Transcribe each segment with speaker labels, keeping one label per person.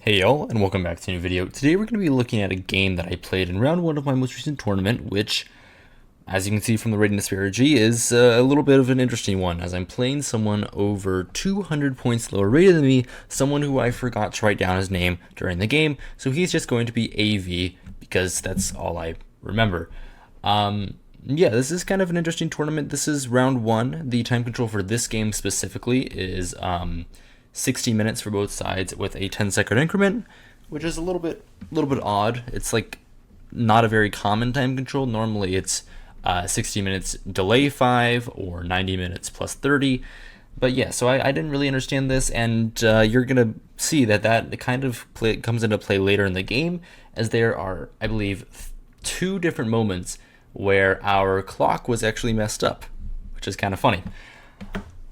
Speaker 1: Hey y'all, and welcome back to a new video. Today we're going to be looking at a game that I played in round 1 of my most recent tournament, which, as you can see from the rating disparity, is a little bit of an interesting one, as I'm playing someone over 200 points lower rated than me, someone who I forgot to write down his name during the game, so he's just going to be AV, because that's all I remember. Yeah, this is kind of an interesting tournament. This is round 1. The time control for this game specifically is 60 minutes for both sides with a 10-second increment, which is a little bit odd. It's like not a very common time control. Normally it's 60 minutes delay 5 or 90 minutes plus 30. But yeah, so I didn't really understand this, and you're gonna see that kind of comes into play later in the game, as there are, I believe, 2 different moments where our clock was actually messed up, which is kind of funny.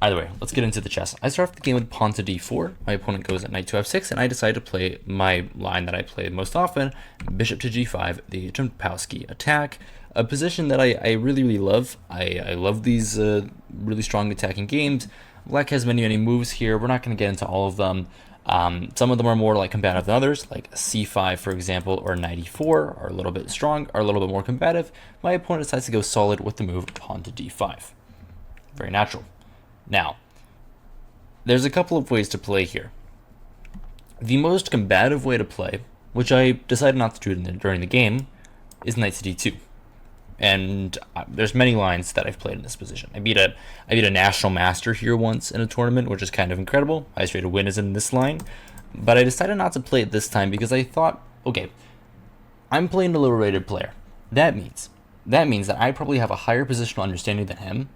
Speaker 1: Either way, let's get into the chess. I start off the game with pawn to d4. My opponent goes at knight to f6, and I decide to play my line that I play most often, bishop to g5, the Jampowski attack, a position that I really love. I love these really strong attacking games. Black has many moves here. We're not going to get into all of them. Some of them are more like combative than others, like c5, for example, or knight e4 are a little bit more combative. My opponent decides to go solid with the move pawn to d5. Very natural. Now, there's a couple of ways to play here. The most combative way to play, which I decided not to do during the game, is knight to d2. And there's many lines that I've played in this position. I beat a national master here once in a tournament, which is kind of incredible. Highest rate of win is in this line. But I decided not to play it this time because I thought, okay, I'm playing a lower rated player. That means that I probably have a higher positional understanding than him.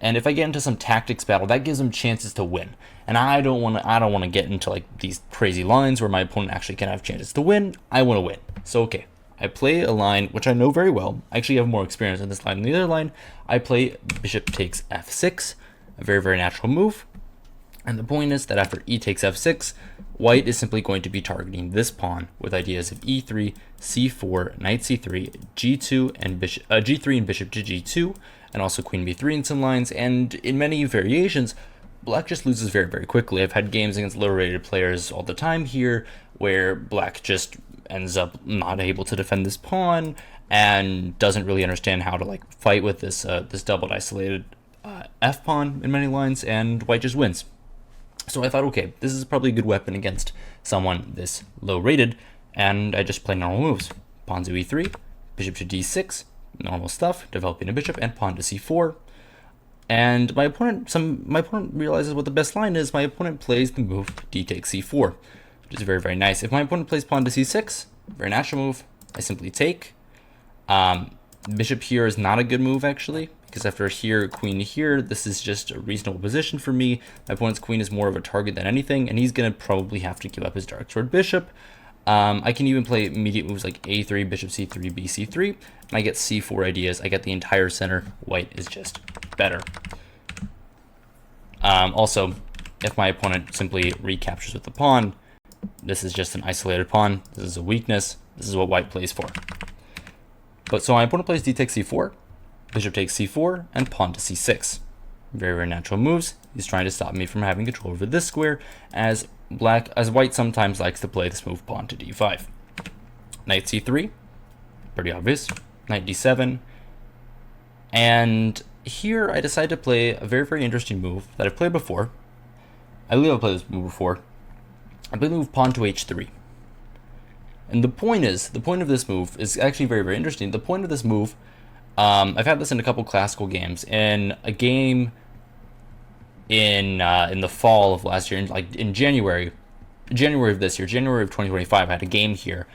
Speaker 1: And if I get into some tactics battle, that gives him chances to win. And I don't want to get into like these crazy lines where my opponent actually can have chances to win. I want to win. So okay, I play a line which I know very well. I actually have more experience in this line than the other line. I play bishop takes f6, a very natural move. And the point is that after e takes f6, white is simply going to be targeting this pawn with ideas of e3, c4, knight c3, g2, and bishop g3 and bishop to g2, and also queen b3 in some lines. And in many variations, black just loses very quickly. I've had games against lower rated players all the time here where black just ends up not able to defend this pawn and doesn't really understand how to like fight with this this doubled isolated f pawn in many lines, and white just wins. So I thought, okay, this is probably a good weapon against someone this low rated, and I just play normal moves. Pawn to e3, bishop to d6, normal stuff, developing a bishop, and pawn to c4. And my opponent realizes what the best line is. My opponent plays the move d takes c4, which is very nice. If my opponent plays pawn to c6, very natural move, I simply take. Bishop here is not a good move actually, because after here, queen here, this is just a reasonable position for me. My opponent's queen is more of a target than anything, and he's going to probably have to give up his dark sword bishop. I can even play immediate moves like a3, bishop c3, bc3, and I get c4 ideas. I get the entire center. White is just better. Also, if my opponent simply recaptures with the pawn, this is just an isolated pawn. This is a weakness. This is what white plays for. But so my opponent plays d takes c4, bishop takes c4, and pawn to c6. Very natural moves. He's trying to stop me from having control over this square, as white sometimes likes to play this move pawn to d5. Knight c3, pretty obvious. Knight d7, and here I decide to play a very interesting move that I've played before. I believe I've played this move before. I play the move pawn to h3. And the point of this move is actually very interesting. The point of this move, I've had this in a couple classical games. In a game in the fall of last year, like in January of this year, January of 2025, I had a game here,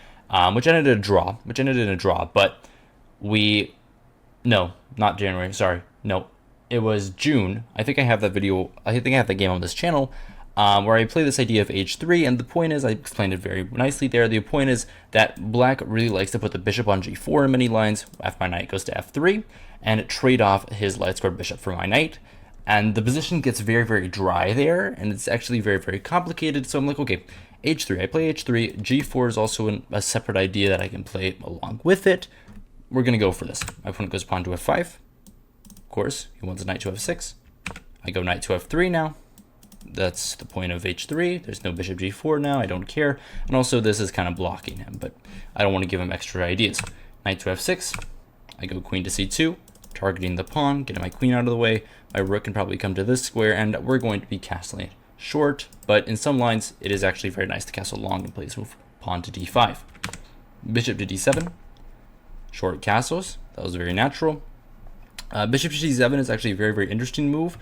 Speaker 1: which ended in a draw. But not January. Sorry, no, it was June. I think I have that video. I think I have that game on this channel. Where I play this idea of h3, and the point is, I explained it very nicely there, the point is that black really likes to put the bishop on g4 in many lines after my knight goes to f3, and trade off his light squared bishop for my knight, and the position gets very dry there, and it's actually very complicated. So I'm like, okay, h3, I play h3, g4 is also a separate idea that I can play along with it. We're going to go for this. My opponent goes pawn to f5, of course, he wants a knight to f6, I go knight to f3 now, That's the point of h3. There's no bishop g4 now. I don't care. And also this is kind of blocking him, but I don't want to give him extra ideas. Knight to f6. I go queen to c2, targeting the pawn, getting my queen out of the way. My rook can probably come to this square, and we're going to be castling short, but in some lines, it is actually very nice to castle long and play this move. Pawn to d5. Bishop to d7. Short castles. That was very natural. Bishop to d7 is actually a very, very interesting move.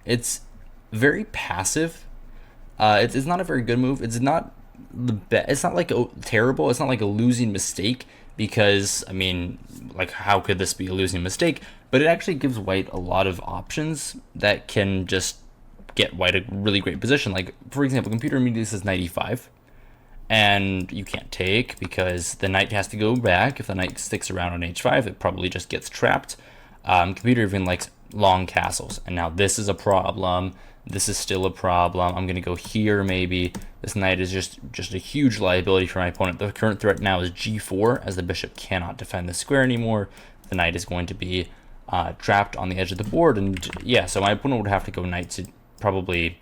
Speaker 1: It's very passive. It's not a very good move. It's not the best. It's not like terrible. It's not like a losing mistake, because, I mean, like, how could this be a losing mistake? But it actually gives white a lot of options that can just get white a really great position. Like, for example, computer immediately says knight e5, and you can't take because the knight has to go back. If the knight sticks around on h5, it probably just gets trapped. Computer even likes long castles, and now this is a problem. This is still a problem. I'm gonna go here maybe. This knight is just a huge liability for my opponent. The current threat now is g4, as the bishop cannot defend the square anymore. The knight is going to be trapped on the edge of the board, and yeah, so my opponent would have to go knight to probably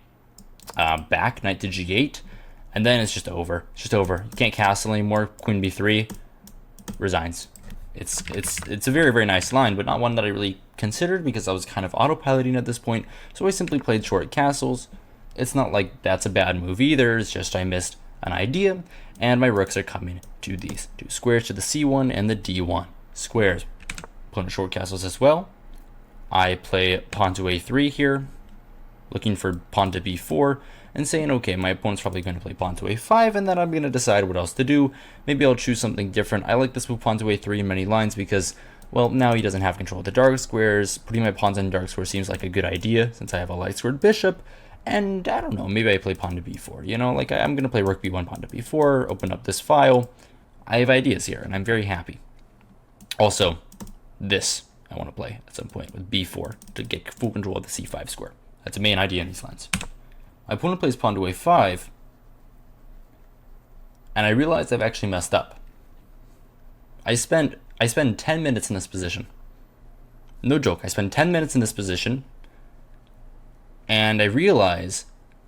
Speaker 1: back, knight to g8, and then it's just over. It's just over. You can't castle anymore. Queen b3, resigns. It's a very, very nice line, but not one that I really considered because I was kind of autopiloting at this point. So I simply played short castles. It's not like that's a bad move either. It's just I missed an idea, and my rooks are coming to these two squares, to the c1 and the d1 squares. Opponent short castles as well. I play pawn to a3 here, looking for pawn to b4, and saying, okay, my opponent's probably going to play pawn to a5, and then I'm going to decide what else to do. Maybe I'll choose something different. I like this move pawn to a3 in many lines because, well, now he doesn't have control of the dark squares. Putting my pawns on dark squares seems like a good idea since I have a light squared bishop. And I don't know, maybe I play pawn to b4. You know, like I'm going to play rook b1, pawn to b4, open up this file. I have ideas here, and I'm very happy. Also, this I want to play at some point with b4 to get full control of the c5 square. That's a main idea in these lines. My opponent plays pawn to a5, and I realized I've actually messed up. I spend 10 minutes in this position. No joke, I spend 10 minutes in this position, and I realize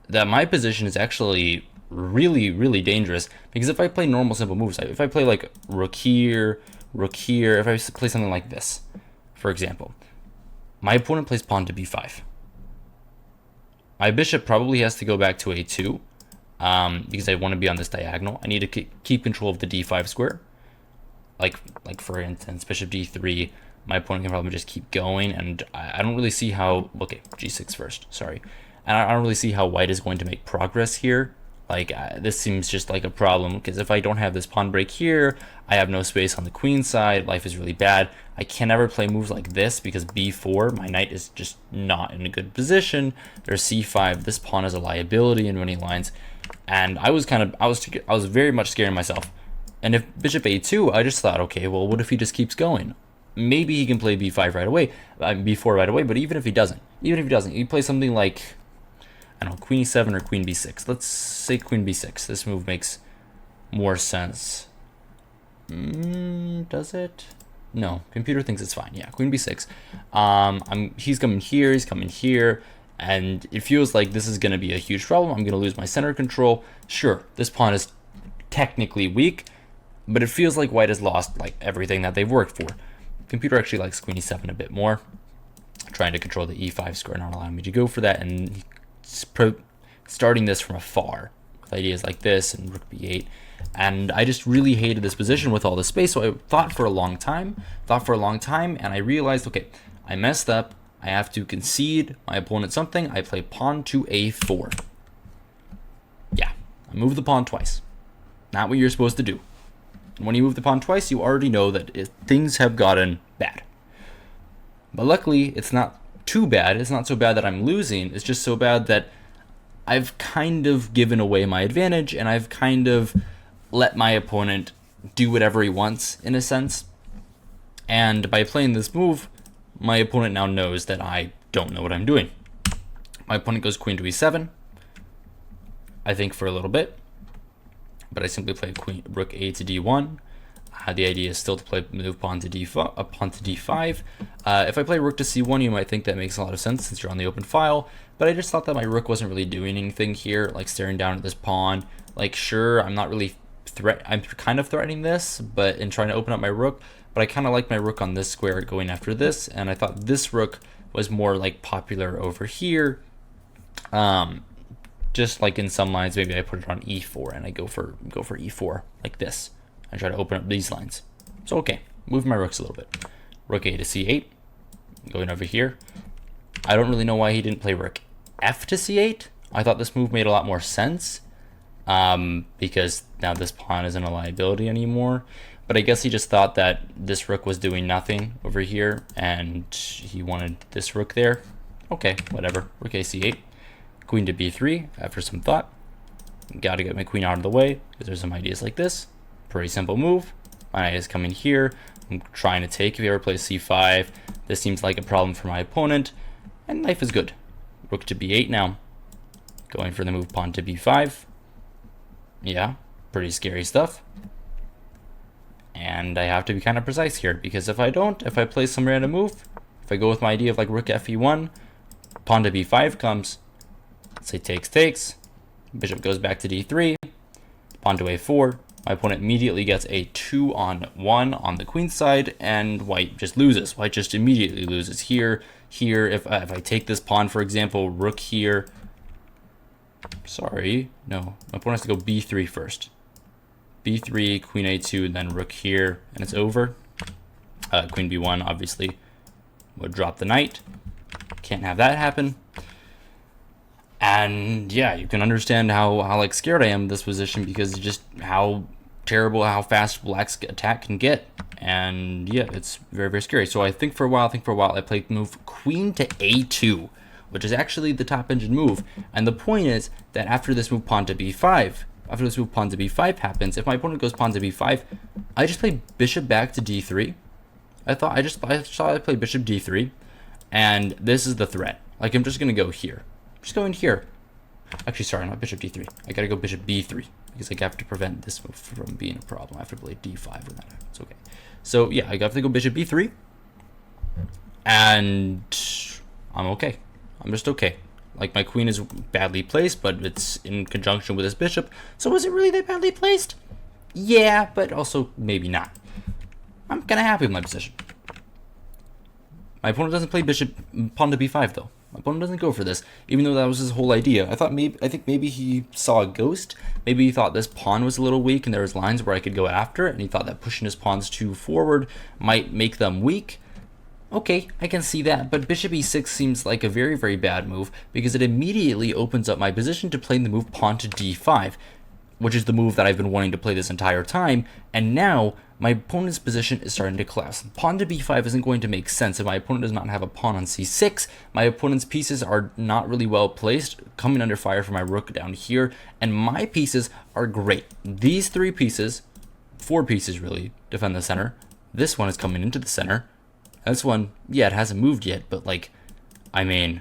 Speaker 1: that my position is actually really, really dangerous, because if I play normal simple moves, if I play like rook here, if I play something like this, for example, my opponent plays pawn to b5. My bishop probably has to go back to a2 because I want to be on this diagonal. I need to keep control of the d5 square. Like for instance, bishop d3, my opponent can probably just keep going, and I don't really see how, okay, g6 first, sorry. And I don't really see how white is going to make progress here. Like, this seems just like a problem, because if I don't have this pawn break here, I have no space on the queen side. Life is really bad. I can never play moves like this because b4, my knight is just not in a good position. There's c5. This pawn is a liability in many lines, and I was very much scaring myself. And if bishop a2, I just thought, okay, well, what if he just keeps going? Maybe he can play b5 right away, b4 right away. But even if he doesn't, he plays something like, I don't know, queen e7 or queen b6. Let's say queen b6. This move makes more sense. Does it? No, computer thinks it's fine. Yeah, queen b6. He's coming here, and it feels like this is going to be a huge problem. I'm going to lose my center control. Sure, this pawn is technically weak, but it feels like white has lost like everything that they've worked for. Computer actually likes queen e7 a bit more, trying to control the e5 square, not allowing me to go for that, and starting this from afar with ideas like this and rook b8. And I just really hated this position with all this space, so I thought for a long time, and I realized, okay, I messed up. I have to concede my opponent something. I play pawn to a4. Yeah, I move the pawn twice. Not what you're supposed to do. When you move the pawn twice, you already know that things have gotten bad. But luckily, it's not too bad. It's not so bad that I'm losing. It's just so bad that I've kind of given away my advantage, and I've kind of let my opponent do whatever he wants, in a sense. And by playing this move, my opponent now knows that I don't know what I'm doing. My opponent goes queen to e7, I think, for a little bit, but I simply play rook a to d1. The idea is still to play move pawn to d5. If I play rook to c1, you might think that makes a lot of sense since you're on the open file, but I just thought that my rook wasn't really doing anything here, like staring down at this pawn. Like, sure, I'm not really I'm kind of threatening this, but in trying to open up my rook, but I kind of like my rook on this square going after this, and I thought this rook was more like popular over here. Just like in some lines, maybe I put it on e4 and I go for e4 like this. I try to open up these lines. So okay, move my rooks a little bit. Rook a to c8, going over here. I don't really know why he didn't play rook f to c8. I thought this move made a lot more sense, because now this pawn isn't a liability anymore. But I guess he just thought that this rook was doing nothing over here and he wanted this rook there. Okay, whatever. Rook a c8, queen to b3 after some thought. Gotta get my queen out of the way because there's some ideas like this. Pretty simple move. My idea is coming here. I'm trying to take. If you ever play c5, this seems like a problem for my opponent, and life is good. Rook to b8 now. Going for the move pawn to b5. Yeah, pretty scary stuff. And I have to be kind of precise here, because if I play some random move, if I go with my idea of like rook fe1, pawn to b5 comes, let's say takes, bishop goes back to d3, pawn to a4, my opponent immediately gets a 2-on-1 on the queen side, and white just loses. White just immediately loses here. If I take this pawn, for example, rook here, sorry, no, my opponent has to go b3 first. b3, queen a2, and then rook here, and it's over. Queen b1 obviously would drop the knight. Can't have that happen. And yeah, you can understand how like scared I am of this position, because just how terrible, how fast black's attack can get. And yeah, it's very, very scary. So I think for a while, I played the move queen to a2, which is actually the top engine move. And the point is that after this move pawn to b5, happens, if my opponent goes pawn to b5, I just play bishop back to d3. I saw I play bishop d3, and this is the threat. Like, I'm just gonna go here. I'm just going here. Actually, sorry, not bishop d3. I gotta go bishop b3 because I have to prevent this move from being a problem. I have to play d5 when that happens. Okay. So yeah, I have to go bishop b3, and I'm okay. I'm just okay. Like, my queen is badly placed, but it's in conjunction with this bishop. So is it really that badly placed? Yeah, but also maybe not. I'm kind of happy with my position. My opponent doesn't play bishop pawn to b5 though. My opponent doesn't go for this, even though that was his whole idea. I think maybe he saw a ghost. Maybe he thought this pawn was a little weak and there was lines where I could go after it, and he thought that pushing his pawns too forward might make them weak. Okay, I can see that, but bishop e6 seems like a very, very bad move, because it immediately opens up my position to play the move pawn to d5, which is the move that I've been wanting to play this entire time, and now my opponent's position is starting to collapse. Pawn to b5 isn't going to make sense if my opponent does not have a pawn on c6. My opponent's pieces are not really well placed, coming under fire from my rook down here, and my pieces are great. These 3 pieces, 4 pieces really, defend the center. This one is coming into the center. This one, yeah, it hasn't moved yet, but like, I mean,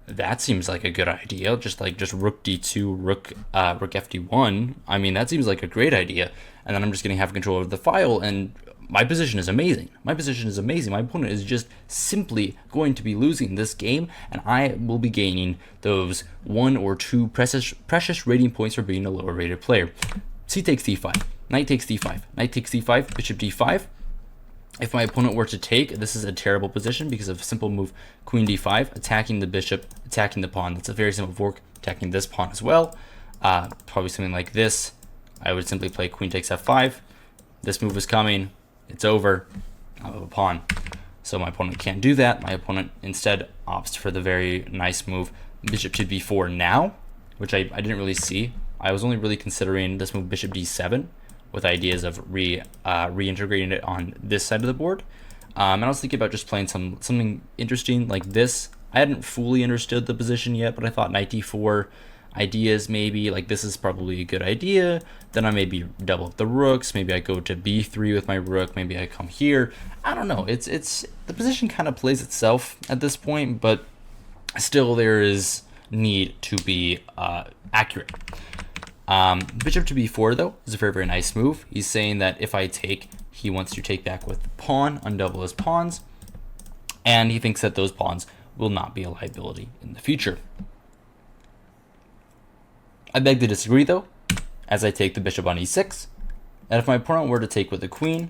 Speaker 1: that seems like a good idea. Just rook d2, rook fd1. I mean, that seems like a great idea. And then I'm just going to have control of the file, and my position is amazing. My opponent is just simply going to be losing this game, and I will be gaining those 1 or 2 precious rating points for being a lower rated player. C takes d5, knight takes d5, knight takes d5, bishop d5. If my opponent were to take, this is a terrible position because of a simple move, queen d5, attacking the bishop, attacking the pawn. That's a very simple fork, attacking this pawn as well. Probably something like this. I would simply play queen takes f5. This move is coming. It's over. I have a pawn. So my opponent can't do that. My opponent instead opts for the very nice move, bishop to b4 now, which I didn't really see. I was only really considering this move, bishop d7, with ideas of reintegrating it on this side of the board. And I was thinking about just playing something interesting like this. I hadn't fully understood the position yet, but I thought knight d4 ideas, maybe like this is probably a good idea. Then I maybe double up the rooks. Maybe I go to b3 with my rook. Maybe I come here. I don't know. It's the position kind of plays itself at this point, but still there is need to be accurate. Bishop to b4, though, is a very, very nice move. He's saying that if I take, he wants to take back with the pawn, undouble his pawns, and he thinks that those pawns will not be a liability in the future. I beg to disagree, though, as I take the bishop on e6, and if my opponent were to take with the queen,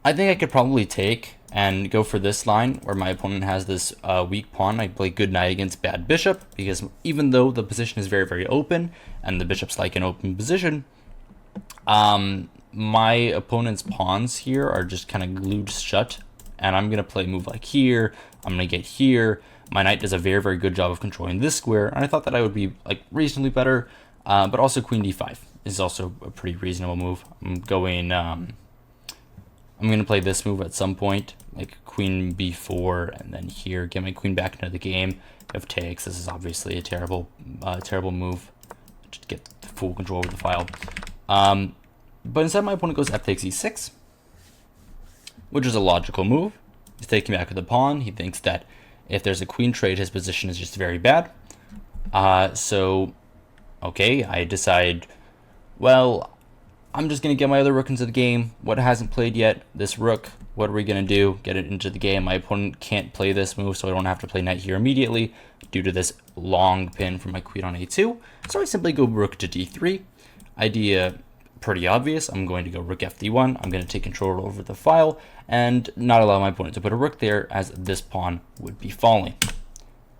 Speaker 1: I think I could probably take and go for this line where my opponent has this weak pawn. I play good knight against bad bishop, because even though the position is very, very open and the bishop's like an open position, my opponent's pawns here are just kind of glued shut, and I'm going to play a move like here. I'm going to get here. My knight does a very, very good job of controlling this square, and I thought that I would be like reasonably better, but also queen d5 is also a pretty reasonable move. I'm going to play this move at some point, like queen b4, and then here get my queen back into the game. If takes, this is obviously a terrible move to get full control over the file. But instead, my opponent goes f takes e6, which is a logical move. He's taking back with the pawn. He thinks that if there's a queen trade, his position is just very bad. So, okay, I decide, well, I'm just going to get my other rook into the game. What hasn't played yet? This rook. What are we going to do? Get it into the game. My opponent can't play this move, so I don't have to play knight here immediately due to this long pin from my queen on a2. So I simply go rook to d3. Idea pretty obvious. I'm going to go rook f d1. I'm going to take control over the file and not allow my opponent to put a rook there, as this pawn would be falling.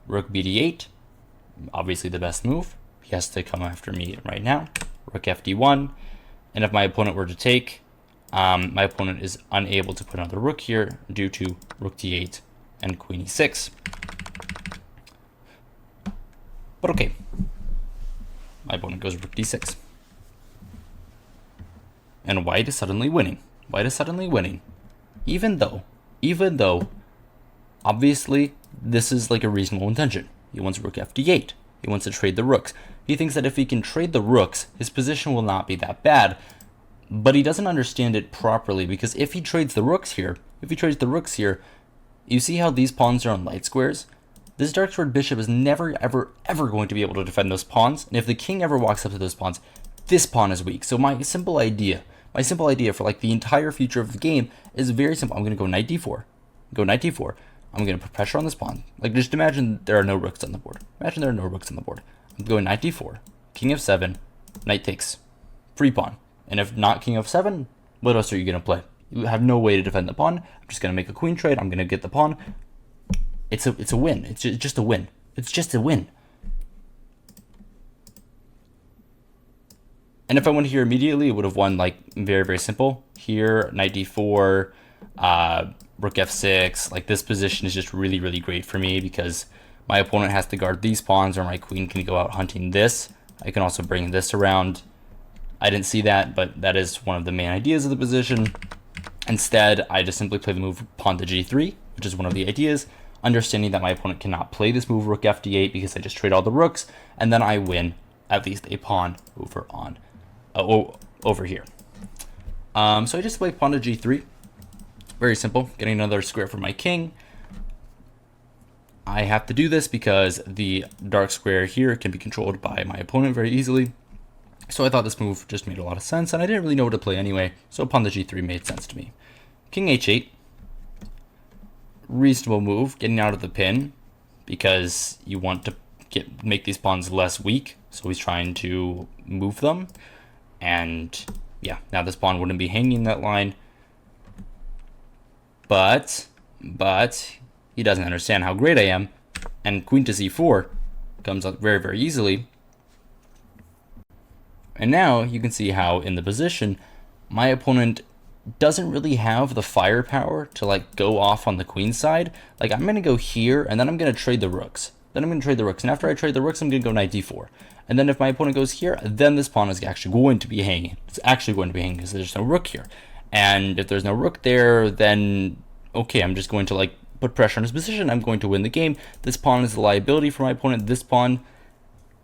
Speaker 1: Rook b d8. Obviously the best move. He has to come after me right now. Rook f d1. And if my opponent were to take, my opponent is unable to put another rook here due to rook d8 and queen e6. But okay, my opponent goes rook d6. And white is suddenly winning. White is suddenly winning. Even though, obviously, this is like a reasonable intention. He wants rook f d8. He wants to trade the rooks. He thinks that if he can trade the rooks, his position will not be that bad. But he doesn't understand it properly, because if he trades the rooks here, you see how these pawns are on light squares? This dark squared bishop is never, ever, ever going to be able to defend those pawns. And if the king ever walks up to those pawns, this pawn is weak. So my simple idea for like the entire future of the game is very simple. I'm going to go knight d4. I'm going to put pressure on this pawn. Like, just imagine there are no rooks on the board. I'm going knight d4, king f7, knight takes, free pawn. And if not king f7, what else are you going to play? You have no way to defend the pawn. I'm just going to make a queen trade. I'm going to get the pawn. It's a win. It's just a win. It's just a win. And if I went here immediately, it would have won like very, very simple. Here, knight d4, rook f6. Like, this position is just really, really great for me, because my opponent has to guard these pawns, or my queen can go out hunting this. I can also bring this around. I didn't see that, but that is one of the main ideas of the position. Instead, I just simply play the move pawn to g3, which is one of the ideas, understanding that my opponent cannot play this move rook f d8 because I just trade all the rooks, and then I win at least a pawn over here. So I just play pawn to g3. Very simple, getting another square for my king. I have to do this because the dark square here can be controlled by my opponent very easily. So I thought this move just made a lot of sense, and I didn't really know what to play anyway, so pawn to g3 made sense to me. King h8. Reasonable move, getting out of the pin, because you want to make these pawns less weak, so he's trying to move them. And yeah, now this pawn wouldn't be hanging that line. But he doesn't understand how great I am, and queen to c4 comes up very, very easily. And now you can see how in the position, my opponent doesn't really have the firepower to like go off on the queen side. Like, I'm going to go here, and then I'm going to trade the rooks. And after I trade the rooks, I'm going to go knight d4. And then if my opponent goes here, then this pawn is actually going to be hanging. It's actually going to be hanging because there's no rook here. And if there's no rook there, then okay, I'm just going to like put pressure on his position. I'm going to win the game. This pawn is a liability for my opponent. This pawn,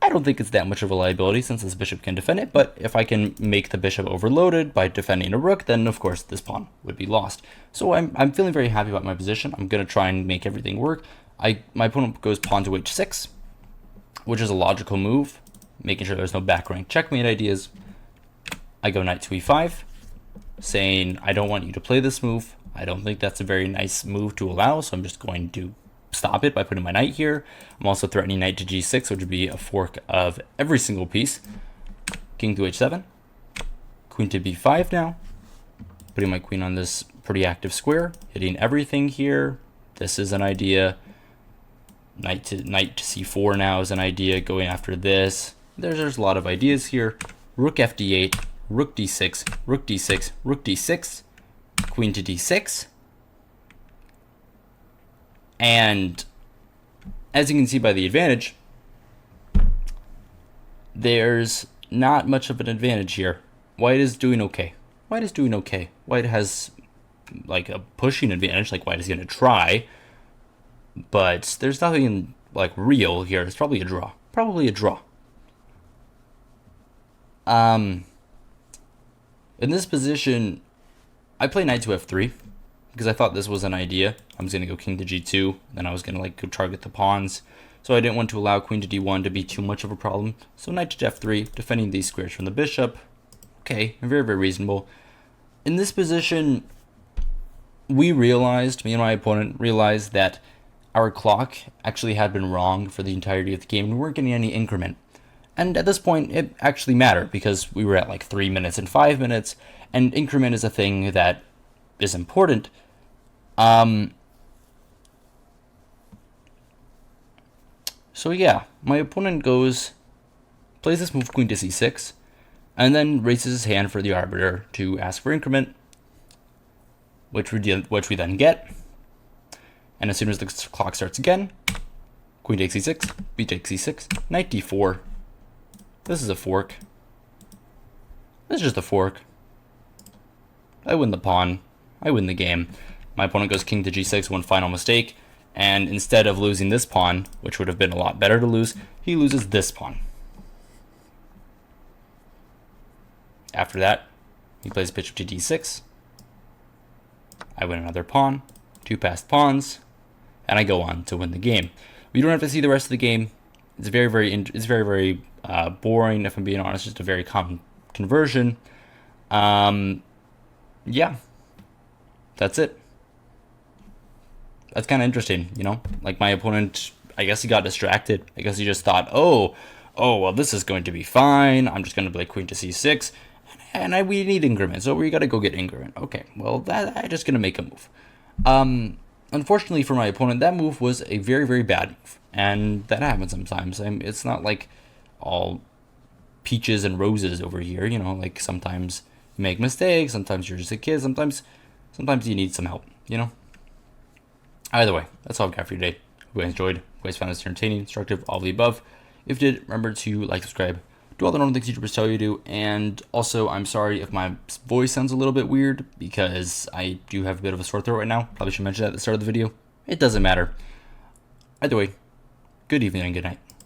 Speaker 1: I don't think it's that much of a liability since this bishop can defend it, but if I can make the bishop overloaded by defending a rook, then of course this pawn would be lost. So I'm feeling very happy about my position. I'm going to try and make everything work. My opponent goes pawn to h6, which is a logical move. making sure there's no back rank checkmate ideas. I go knight to e5, saying I don't want you to play this move. I don't think that's a very nice move to allow, so I'm just going to stop it by putting my knight here. I'm also threatening knight to g6, which would be a fork of every single piece. King to h7, queen to b5 now, putting my queen on this pretty active square, hitting everything here. This is an idea. Knight to c4 now is an idea, going after this. There's a lot of ideas here. Rook fd8, rook d6, rook d6, rook d6, queen to d6. And as you can see by the advantage, there's not much of an advantage here. White is doing okay. White is doing okay. White has like a pushing advantage, like white is going to try. But there's nothing like real here. It's probably a draw. Probably a draw. In this position, I play knight to f3 because I thought this was an idea. I was going to go king to g2, then I was going to like go target the pawns. So I didn't want to allow queen to d1 to be too much of a problem. So knight to f3, defending these squares from the bishop. Okay, very, very reasonable. In this position, me and my opponent realized that our clock actually had been wrong for the entirety of the game. We weren't getting any increment. And at this point, it actually mattered because we were at like 3 minutes and 5 minutes, and increment is a thing that is important. So yeah, my opponent plays this move queen to c6, and then raises his hand for the arbiter to ask for increment, which we then get. And as soon as the clock starts again, queen takes e6, b takes e6, knight d4. This is a fork. This is just a fork. I win the pawn. I win the game. My opponent goes king to g6, one final mistake, and instead of losing this pawn, which would have been a lot better to lose, he loses this pawn. After that, he plays bishop to d6. I win another pawn, 2 passed pawns, and I go on to win the game. We don't have to see the rest of the game. It's very, very boring, if I'm being honest. Just a very common conversion. Yeah, that's it. That's kind of interesting, you know? Like my opponent, I guess he got distracted. I guess he just thought, oh, well, this is going to be fine. I'm just going to play queen to c6, and we need increment, so we got to go get increment. Okay, well, I'm just going to make a move. Unfortunately for my opponent, that move was a very, very bad move, and that happens sometimes. It's not like all peaches and roses over here, you know? Like sometimes you make mistakes, sometimes you're just a kid, sometimes you need some help, you know? Either way, that's all I've got for you today. Hope you guys enjoyed. Hope you guys found this entertaining, instructive, all of the above. If you did, remember to like, subscribe, do all the normal things YouTubers tell you to do. And also, I'm sorry if my voice sounds a little bit weird because I do have a bit of a sore throat right now. Probably should mention that at the start of the video. It doesn't matter. Either way, good evening and good night.